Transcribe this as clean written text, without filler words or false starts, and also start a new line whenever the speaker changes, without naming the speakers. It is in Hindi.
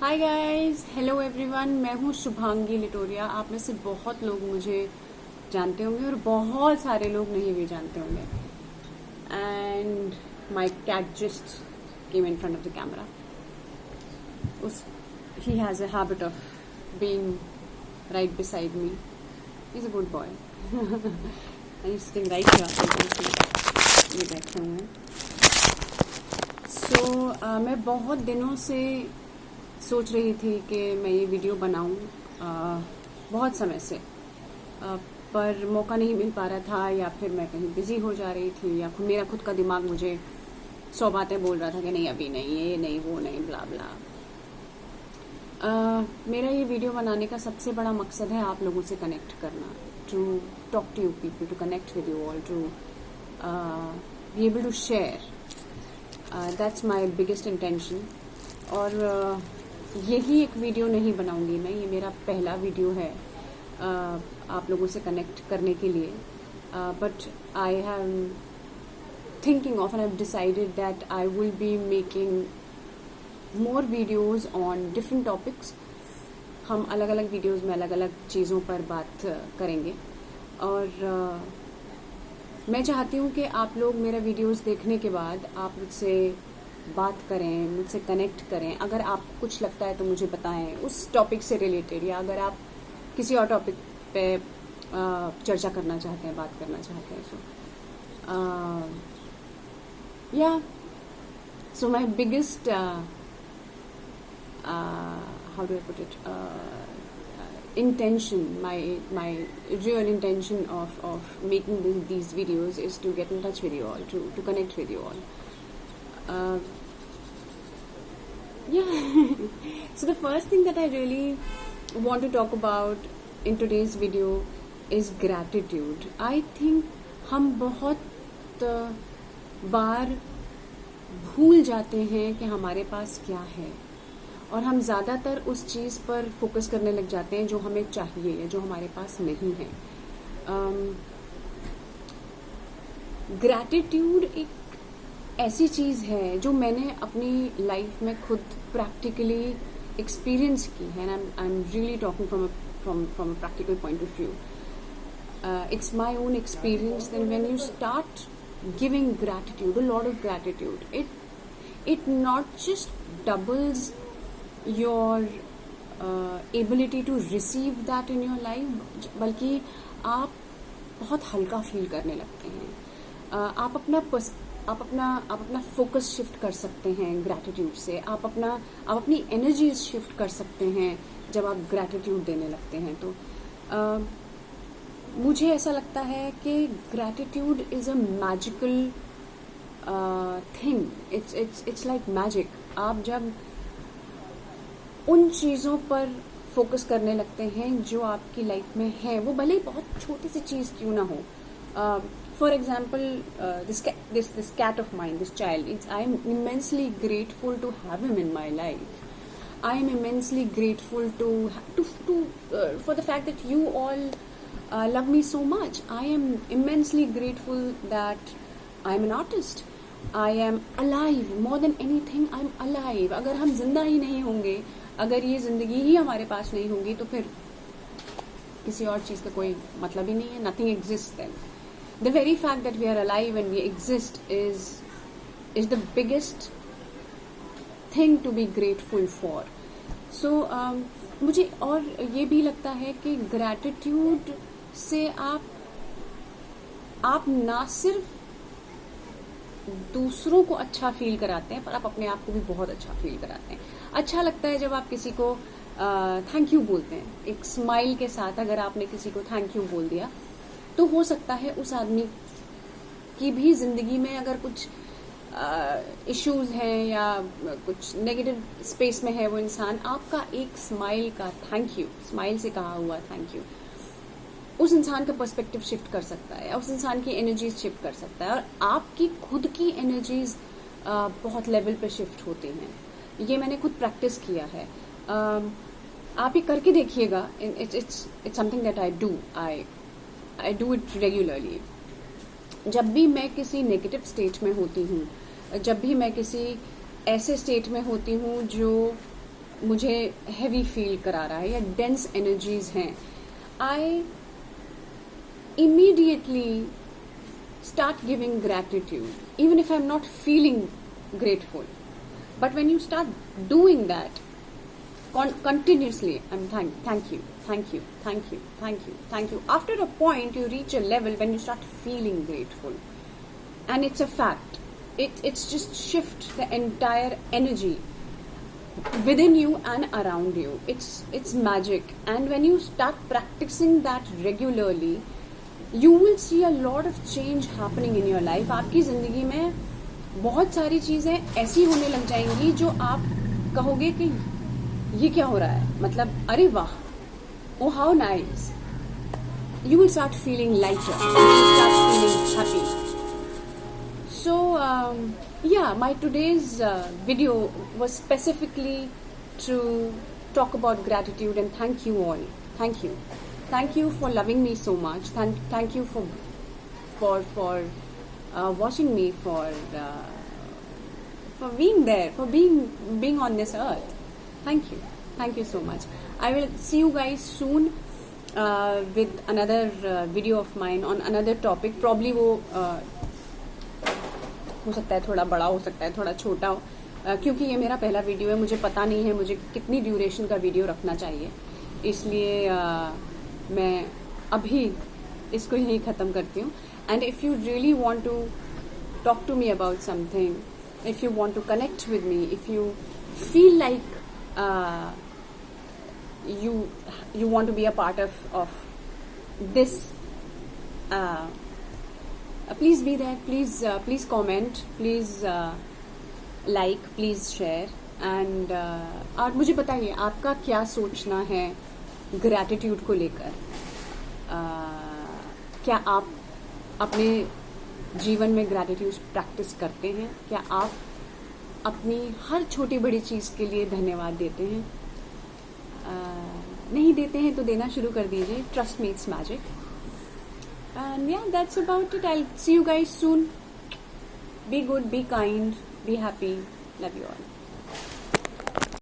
Hi guys, hello everyone. मैं हूँ शुभांगी लिटोरिया। आप में से बहुत लोग मुझे जानते होंगे और बहुत सारे लोग नहीं भी जानते होंगे। And my cat just came in front of the camera. उस he has a habit of being right beside me. He is a good boy. And sitting right here. ये बैठे हुए हैं। सो मैं बहुत दिनों से सोच रही थी कि मैं ये वीडियो बनाऊं बहुत समय से, पर मौका नहीं मिल पा रहा था, या फिर मैं कहीं बिजी हो जा रही थी, या फिर मेरा खुद का दिमाग मुझे 100 बातें बोल रहा था कि नहीं अभी नहीं, ये नहीं, वो नहीं, ब्ला ब्ला। मेरा ये वीडियो बनाने का सबसे बड़ा मकसद है आप लोगों से कनेक्ट करना, to talk to you people, to connect with you all, to be able to share. That's my biggest intention. और यही एक वीडियो नहीं बनाऊंगी मैं, ये मेरा पहला वीडियो है आप लोगों से कनेक्ट करने के लिए। But I have thinking of and I have decided that I will be making more videos on different topics. हम अलग अलग वीडियोज में अलग अलग चीज़ों पर बात करेंगे। और मैं चाहती हूँ कि आप लोग मेरा वीडियोस देखने के बाद आप मुझसे बात करें, मुझसे कनेक्ट करें। अगर आपको कुछ लगता है तो मुझे बताएं उस टॉपिक से रिलेटेड, या अगर आप किसी और टॉपिक पे चर्चा करना चाहते हैं, बात करना चाहते हैं। So my biggest how do I put it intention, my real intention of making these videos is to get in touch with you all, to connect with you all. Yeah. So the first thing that I really want to talk about in today's video is gratitude. I think हम बहुत बार भूल जाते हैं कि हमारे पास क्या है, और हम ज़्यादातर उस चीज़ पर फोकस करने लग जाते हैं जो हमें चाहिए या जो हमारे पास नहीं है। ग्रैटिट्यूड एक ऐसी चीज़ है जो मैंने अपनी लाइफ में खुद प्रैक्टिकली एक्सपीरियंस की है। I am really talking from a practical point of view. It's my own experience that when you start giving gratitude, a lot of gratitude, it not just doubles your ability to receive that in your life, बल्कि आप बहुत हल्का फील करने लगते हैं। आप अपना फोकस शिफ्ट कर सकते हैं ग्रैटिट्यूड से। आप अपनी एनर्जीज शिफ्ट कर सकते हैं जब आप ग्रैटिट्यूड देने लगते हैं। तो मुझे ऐसा लगता है कि gratitude is a magical thing. It's like magic. आप जब उन चीज़ों पर फोकस करने लगते हैं जो आपकी लाइफ में है, वो भले ही बहुत छोटी सी चीज़ क्यों ना हो। For example this cat of mine, this child, I am immensely grateful to have him in my life. I am immensely grateful for the fact that you all love me so much. I am immensely grateful that I am an artist. I am alive. More than anything, I am alive. अगर हम जिंदा ही नहीं होंगे, अगर ये जिंदगी ही हमारे पास नहीं होगी, तो फिर किसी और चीज़ का कोई मतलब ही नहीं है। Nothing exists then. The very fact that we are alive and we exist is the biggest thing to be grateful for. So मुझे और ये भी लगता है कि ग्रैटिट्यूड से आप ना सिर्फ दूसरों को अच्छा फील कराते हैं, पर आप अपने आप को भी बहुत अच्छा फील कराते हैं। अच्छा लगता है जब आप किसी को थैंक यू बोलते हैं एक स्माइल के साथ। अगर आपने किसी को थैंक यू बोल दिया, तो हो सकता है उस आदमी की भी जिंदगी में अगर कुछ इश्यूज हैं या कुछ नेगेटिव स्पेस में है वो इंसान, आपका एक स्माइल का थैंक यू, स्माइल से कहा हुआ थैंक यू, उस इंसान का पर्सपेक्टिव शिफ्ट कर सकता है, उस इंसान की एनर्जीज शिफ्ट कर सकता है, और आपकी खुद की एनर्जीज बहुत लेवल पे शिफ्ट होती हैं। ये मैंने खुद प्रैक्टिस किया है। आप ये करके देखिएगा। It's something that I do it regularly. जब भी मैं किसी नेगेटिव स्टेट में होती हूँ, जब भी मैं किसी ऐसे स्टेट में होती हूँ जो मुझे हैवी फील करा रहा है या डेंस एनर्जीज हैं, आई immediately start giving gratitude even if I'm not feeling grateful. But when you start doing that continuously, I'm thank you, thank you, thank you, thank you, thank you. After a point you reach a level when you start feeling grateful, and it's a fact. It's just shift the entire energy within you and around you. It's magic, and when you start practicing that regularly, you will see a lot of change happening in your life. आपकी जिंदगी में बहुत सारी चीजें ऐसी होने लग जाएंगी जो आप कहोगे कि ये क्या हो रहा है, मतलब अरे वाह, oh how nice. You will start feeling lighter, you will start feeling happy. So yeah, my today's video was specifically to talk about gratitude and thank you all. Thank you for loving me so much. Thank you for watching me, for being there, for being on this earth. Thank you so much. I will see you guys soon with another video of mine on another topic. Probably वो हो सकता है थोड़ा बड़ा, हो सकता है थोड़ा छोटा हो, क्योंकि ये मेरा पहला वीडियो है. मुझे पता नहीं है मुझे कितनी ड्यूरेशन का वीडियो रखना चाहिए, इसलिए मैं अभी इसको यहीं ख़त्म करती हूँ. And if you really want to talk to me about something, if you want to connect with me, if you feel like you want to be a part of this, please be there. Please comment, please like, please share. And और मुझे बताइए आपका क्या सोचना है ग्रैटिट्यूड को लेकर. क्या आप अपने जीवन में ग्रैटिट्यूड प्रैक्टिस करते हैं? क्या आप अपनी हर छोटी बड़ी चीज़ के लिए धन्यवाद देते हैं? नहीं देते हैं तो देना शुरू कर दीजिए. Trust me, it's magic. And yeah, that's about it. I see you guys soon. Be good, be kind, be happy. Love you all.